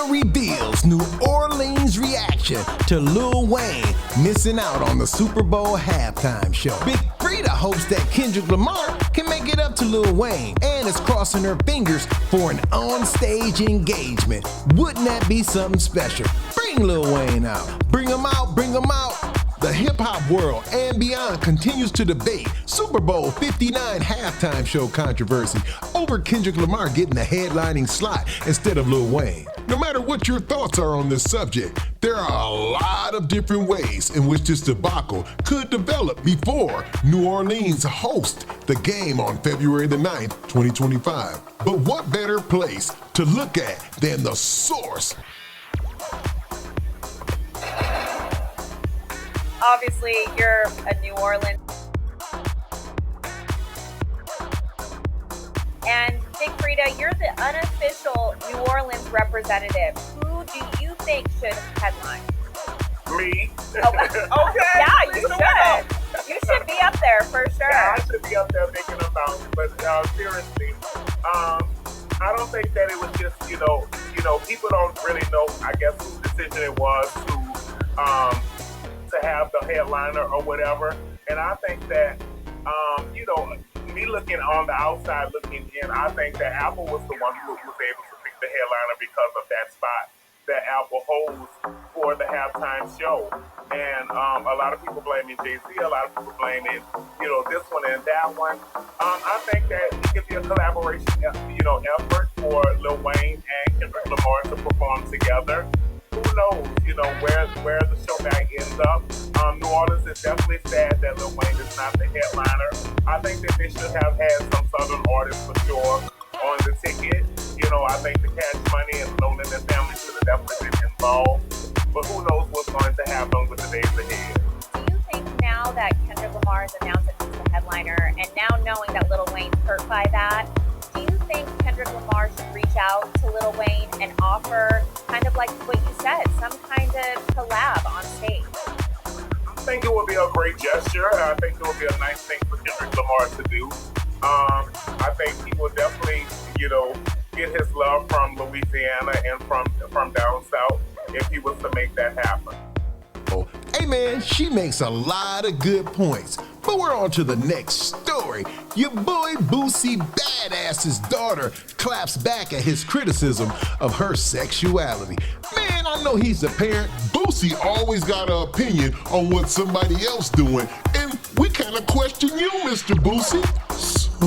reveals New Orleans reaction to Lil Wayne missing out on the Super Bowl halftime show. Big Freedia hopes that Kendrick Lamar can make it up to Lil Wayne and is crossing her fingers for an on-stage engagement. Wouldn't that be something special? Bring Lil Wayne out. Bring him out, bring him out. The hip-hop world and beyond continues to debate Super Bowl 59 halftime show controversy over Kendrick Lamar getting the headlining slot instead of Lil Wayne. No matter what your thoughts are on this subject, there are a lot of different ways in which this debacle could develop before New Orleans hosts the game on February the 9th, 2025. But what better place to look at than the source? Obviously, you're a New Orleans. And Big Freedia, you're the unofficial New Orleans representative. Who do you think should headline? Me. Oh, okay. Yeah, you should. You should be up there for sure. Yeah, I should be up there making a mountain. But seriously, I don't think that it was just, people don't really know, I guess, whose decision it was to have the headliner or whatever. And I think that, me looking on the outside looking in, I think that Apple was the one who was able to pick the headliner because of that spot that Apple holds for the halftime show. And a lot of people blaming Jay-Z, a lot of people blaming, this one and that one. I think that it could be a collaboration, effort for Lil Wayne and Kendrick Lamar to perform together. Who knows, where the show guy ends up. New Orleans is definitely sad that Lil Wayne is not the headliner. I think that they should have had some Southern artists for sure on the ticket. I think the Cash Money and Lil and family should have definitely been involved. But who knows what's going to happen with the days ahead. Do you think now that Kendrick Lamar has announced that he's the headliner, and now knowing that Lil Wayne's hurt by that, do you think Kendrick Lamar should reach out to Lil Wayne and offer, kind of like what you said, some kind of collab on stage? I think it would be a great gesture. I think it would be a nice thing for Kendrick Lamar to do. I think he will definitely, get his love from Louisiana and from down south if he was to make that happen. Hey man, she makes a lot of good points. But we're on to the next story. Your boy Boosie Badass's daughter claps back at his criticism of her sexuality. Man, I know he's a parent. Boosie always got an opinion on what somebody else doing. And we kind of question you, Mr. Boosie. So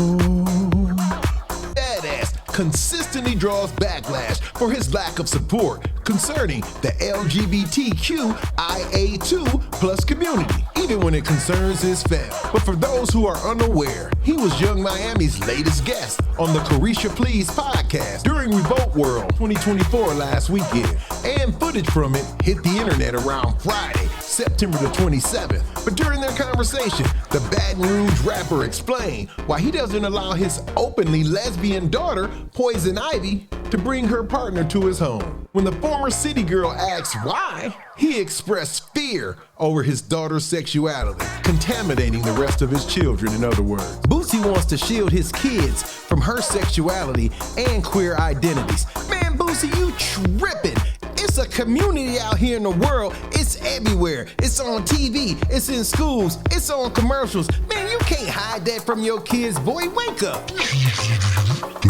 Badass consistently draws backlash for his lack of support concerning the LGBTQIA2 plus community, even when it concerns his family. But for those who are unaware, he was Young Miami's latest guest on the Carisha Please podcast during Revolt World 2024 last weekend, and footage from it hit the internet around Friday, September the 27th. But during their conversation, the Baton Rouge rapper explained why he doesn't allow his openly lesbian daughter, Poison Ivy, to bring her partner to his home. When the former city girl asked why, he expressed fear over his daughter's sexuality, contaminating the rest of his children, in other words. Boosie wants to shield his kids from her sexuality and queer identities. Man, Boosie, you tripping. It's a community out here in the world. It's everywhere. It's on TV. It's in schools. It's on commercials. Man, you can't hide that from your kids, boy. Wake up. Go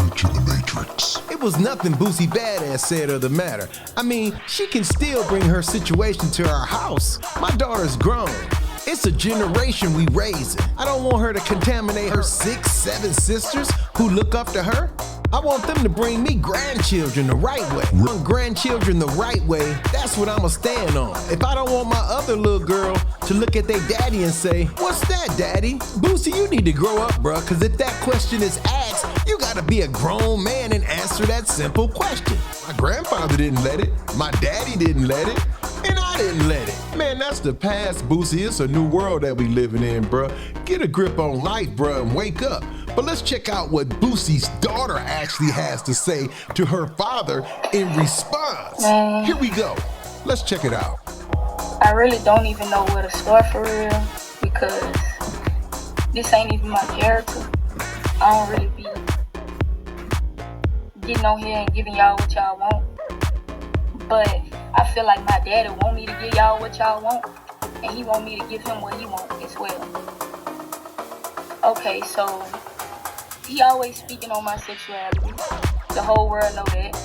to the Matrix. It was nothing Boosie Badass said of the matter. I mean, she can still bring her situation to our house. My daughter's grown. It's a generation we raising. I don't want her to contaminate her 6, 7 sisters who look up to her. I want them to bring me grandchildren the right way. Grandchildren the right way, that's what I'ma stand on. If I don't want my other little girl to look at their daddy and say, "What's that, daddy?" Boosie, you need to grow up, bruh, cause if that question is asked, you gotta be a grown man and answer that simple question. My grandfather didn't let it, my daddy didn't let it, and I didn't let it. Man, that's the past, Boosie. It's a new world that we living in, bruh. Get a grip on life, bruh, and wake up. But let's check out what Boosie's daughter actually has to say to her father in response. Here we go. Let's check it out. I really don't even know where to start for real, because this ain't even my character. I don't really be getting on here and giving y'all what y'all want. But I feel like my daddy want me to give y'all what y'all want, and he want me to give him what he want as well. Okay, so he always speaking on my sexuality. The whole world know that.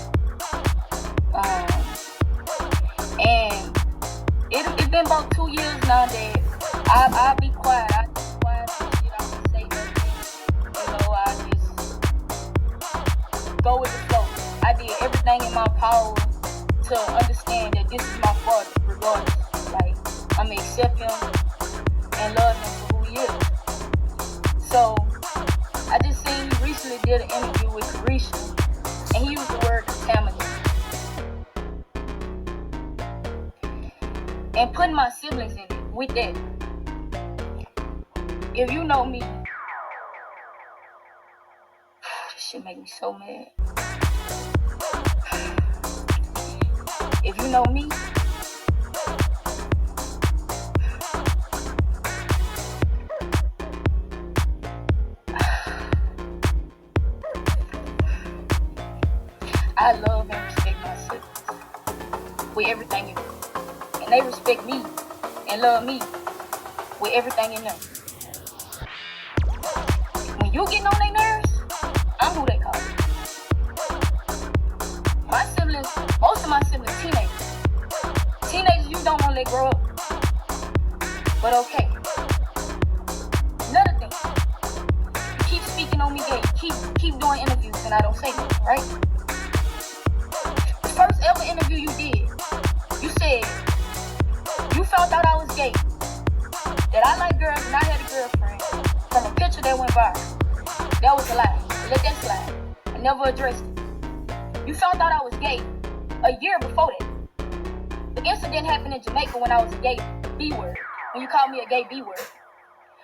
And it's been about 2 years now that I'll be quiet. I just quiet for shit. I don't say nothing. You know, I just go with the flow. I did everything in my power to understand that this is my father, regardless. Like, I'm gonna accept him and love him for who he is. So, I just seen he recently did an interview with Carisha, and he used the word contaminant. And putting my siblings in it with that. If you know me, this shit make me so mad. If you know me, I love and respect my siblings with everything in them. And they respect me and love me with everything in them. When you getting on their nerves, I'm who they call. My siblings, most of my siblings, teenagers. Teenagers you don't want to let grow up. But okay. Another thing. You keep speaking on me gay. You keep doing interviews and I don't say nothing, right? The first ever interview you did, you said you found out I was gay, that I like girls and I had a girlfriend from a picture that went viral. That was a lie. Let that slide. I never addressed it. You found out I was gay a year before that. The incident happened in Jamaica when I was a gay B-word, when you called me a gay B-word.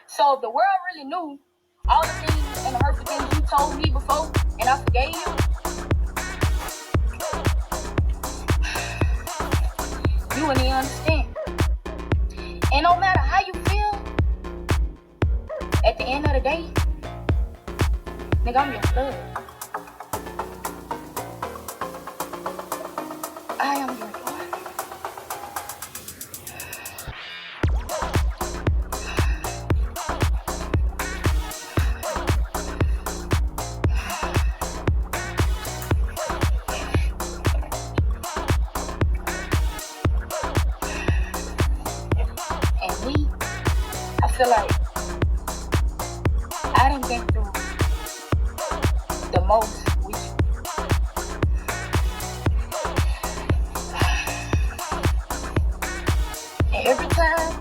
So if the world really knew all the things and the hurtful things you told me before, and I forgave you, you wouldn't even understand. And no matter how you feel, at the end of the day, nigga, I'm your blood. I am your daughter. And me, I feel like I done been through the most with you. And every time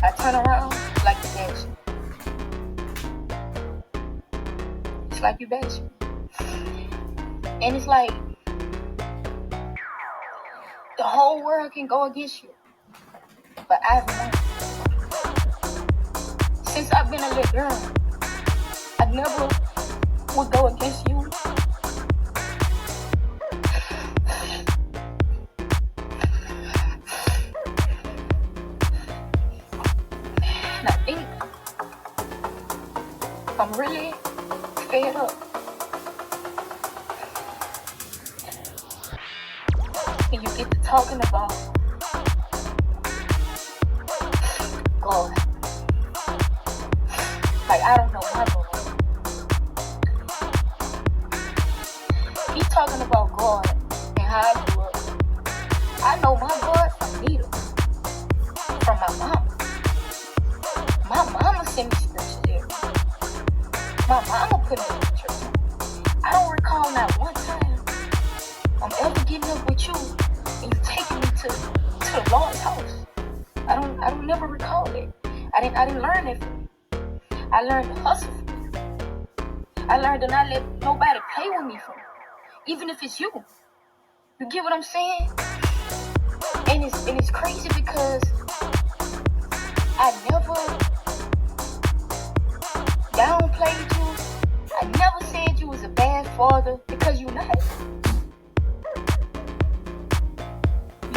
I turn around, it's like you bash me. It's like you bash me. And it's like the whole world can go against you. But I've known. Since I've been a little girl, I never would go against you. And I think I'm really fed up. And you get to talking about God. Like, I don't know my God. He talking about God and how I grew up. I know my God from Nita, from my mama. My mama sent me scriptures there. My mama put me in the church. I don't recall not one time I'm ever getting up with you and you taking me to the Lord's house. I don't never recall it. I didn't learn it from you. I learned to hustle from you. I learned to not let nobody play with me from you. Even if it's you. You get what I'm saying? And it's crazy because I never downplayed you. I never said you was a bad father because you're not.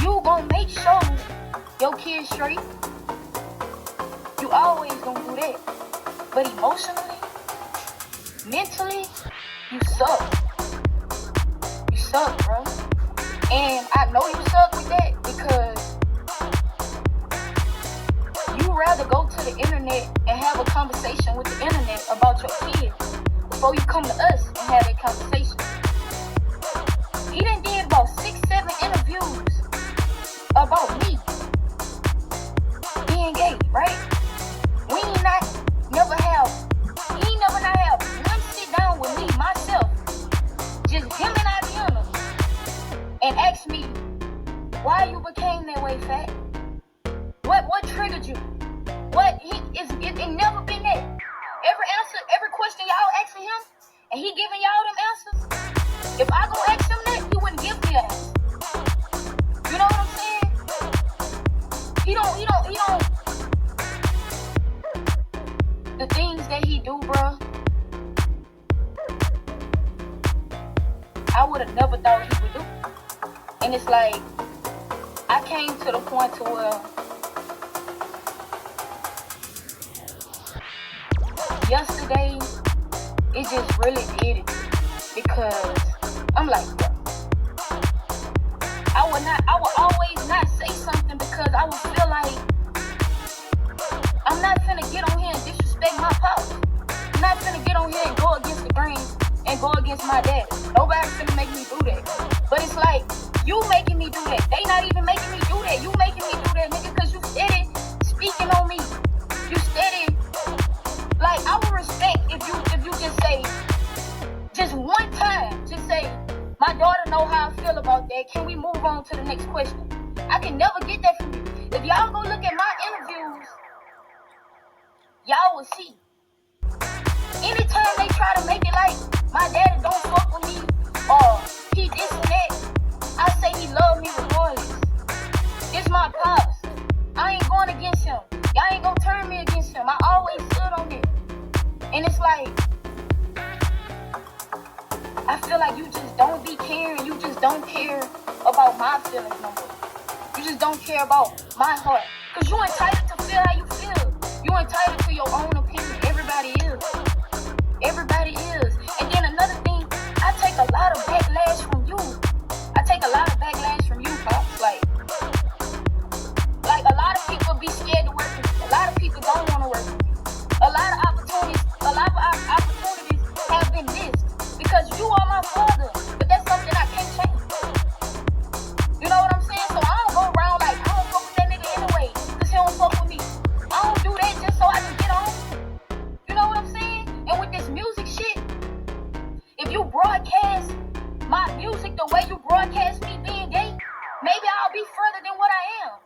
You gonna make sure your kids straight. You always gonna do that. But emotionally, mentally, you suck. You suck, bro. And I know you suck with that because you rather go to the internet and have a conversation with the internet about your kids before you come to us and have that conversation. He done did about 6-7 interviews about me being gay, right? We ain't never have one sit down with me, myself, just him and Adriana, and ask me why you became that way, Fat. What triggered you? It never been that. Every question y'all asking him, and he giving y'all them answers. If I go ask him that, he wouldn't give me an answer. You know what I'm saying? He don't. The things that he do, bruh, I would have never thought he would do. And it's like, I came to the point to where yesterday, it just really did it. Because I'm like, bro, I would always not say something because I would feel like I'm not finna get on here and disrespect my pops. I'm not finna get on here and go against the grain and go against my dad. Nobody's finna make me do that. But it's like, you making me do that. They not even making me do that. You making me do that, nigga, because you steady speaking on me. You steady. Like, I would respect if you just say, just one time, just say, my daughter know how I feel about that. Can we move on to the next question? I can never get that from you. If y'all go look at my interviews, y'all will see. Anytime they try to make it like my daddy don't fuck with me or he this and that, I say he love me regardless. This my pops. I ain't going against him. Y'all ain't gonna turn me against him. I always stood on it. And it's like, I feel like you just don't be caring. You just don't care about my feelings no more. You just don't care about my heart. Because you entitled to feel how you feel. You entitled to your own opinion. Everybody is. Everybody is. And then another thing, I take a lot of backlash from you. I take a lot of backlash from you, Pops. Like a lot of people be scared to work with me. A lot of people don't want to work with me. A lot of opportunities have been missed because you are my father. But that's something I can't change. You know what I'm saying? So I don't go around like, I don't fuck with that nigga anyway because he don't fuck with me. I don't do that just so I can get on. You know what I'm saying? And with this music shit, if you broadcast my music the way you broadcast me being gay, maybe I'll be further than what I am.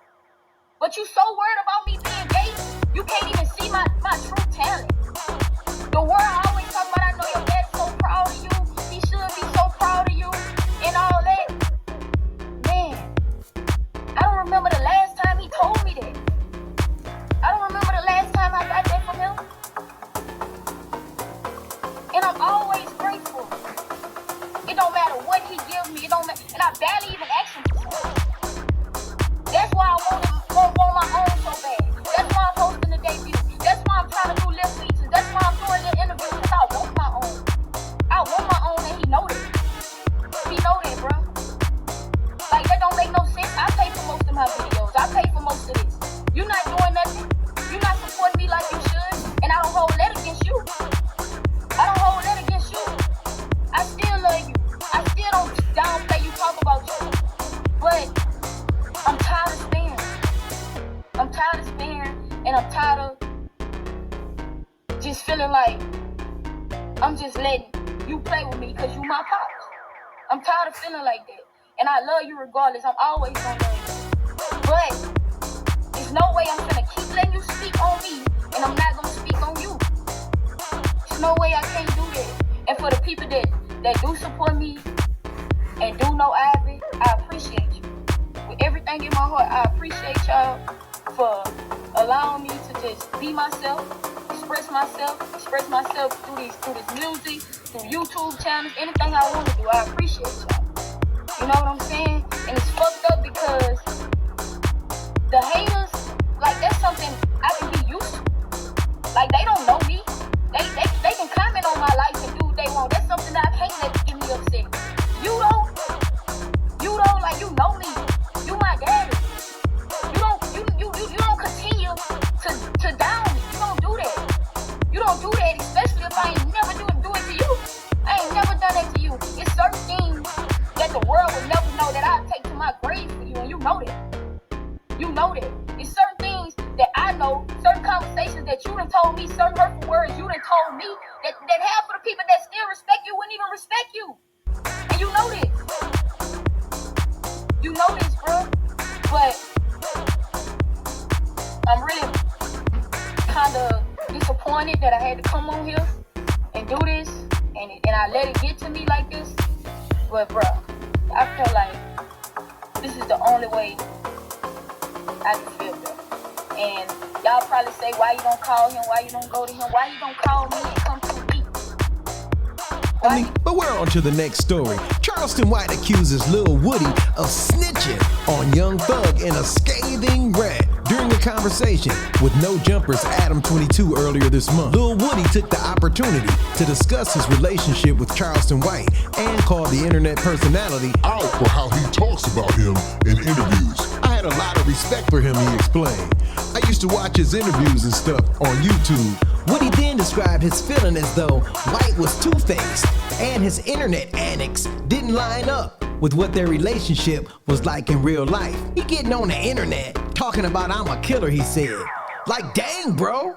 But you so worried about me being gay, you can't even see my true talent. The world always talk about, I know your dad's so proud of you, he should be so proud of you, and all that. Man, I don't remember the last time he told me that. I don't remember the last time I got that from him. And I'm always grateful. It don't matter what he gives me, it don't matter, and I barely even ask him for it. That's why I want my own so bad. That's why I'm hosting the debut. That's why I'm trying to do lip features. That's why I'm doing the interviews, because I want my own. I want my own, and he know that. He know that, bro. Like, that don't make no sense. I pay for most of my videos. I pay for most of this. You're not doing nothing. You're not supporting me like you should, and I don't hold that against you. I don't hold that against you. I still love you. I still don't downplay you, talk about you. But I'm tired of sparing. I'm tired of sparing, and I'm tired of just feeling like I'm just letting you play with me because you my pops. I'm tired of feeling like that. And I love you regardless. I'm always gonna love you. But there's no way I'm gonna keep letting you speak on me and I'm not gonna speak on you. There's no way I can't do that. And for the people that do support me and do know Ivy, I appreciate you. With everything in my heart, I appreciate y'all for allowing me to just be myself, express myself through this music, through YouTube channels, anything I want to do. I appreciate y'all. You know what I'm saying? And it's fucked up because the haters, like, that's something I can be used to. Like, they don't know me. They can comment on my life and do what they want. That's something that I can't let get me upset. You don't, like, that the world will never know that I take to my grave for you, and you know that. You know that. It's certain things that I know, certain conversations that you done told me, certain hurtful words you done told me, that half of the people that still respect you wouldn't even respect you. And you know this. You know this, bro. But I'm really kind of disappointed that I had to come on here and do this, and I let it get to me like this. But bro, I feel like this is the only way I can feel better. And y'all probably say, why you don't call him? Why you don't go to him? Why you don't call me and come to me? But we're on to the next story. Charleston White accuses Lil Woody of snitching on Young Thug in a scathing rant during a conversation with No Jumper's Adam 22 earlier this month. Lil Woody took the opportunity to discuss his relationship with Charleston White and called the internet personality Out for how he talks about him in interviews. I had a lot of respect for him, he explained. I used to watch his interviews and stuff on YouTube. Woody then described his feeling as though White was two-faced and his internet antics didn't line up with what their relationship was like in real life. He getting on the internet talking about I'm a killer, he said. Like, dang, bro.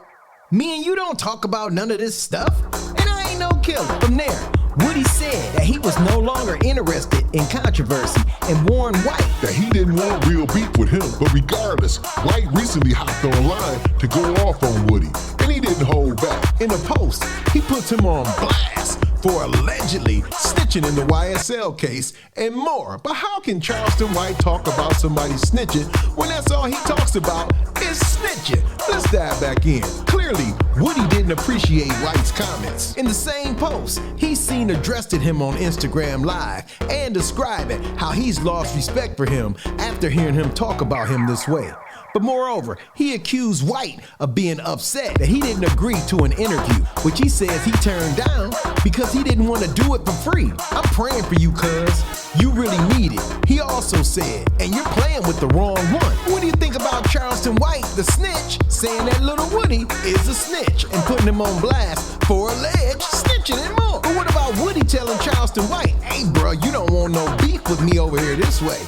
Me and you don't talk about none of this stuff, and I ain't no killer. From there, Woody said that he was no longer interested in controversy and warned White That he didn't want real beef with him, but regardless, White recently hopped online to go off on Woody, and he didn't hold back. in a post. He puts him on blast for allegedly snitching in the YSL case and more. But how can Charleston White talk about somebody snitching when that's all he talks about is snitching? Let's dive back in. Clearly, Woody didn't appreciate White's comments. In the same post, he's seen addressed at him on Instagram Live and describing how he's lost respect for him after hearing him talk about him this way. But moreover, he accused White of being upset that he didn't agree to an interview, which he says he turned down because he didn't want to do it for free. I'm praying for you, cuz. You really need it. He also said, and you're playing with the wrong one. What do you think about Charleston White, the snitch, saying that little Woody is a snitch and putting him on blast for alleged snitching and more? But what about Woody telling Charleston White, hey bro, you don't want no beef with me over here this way?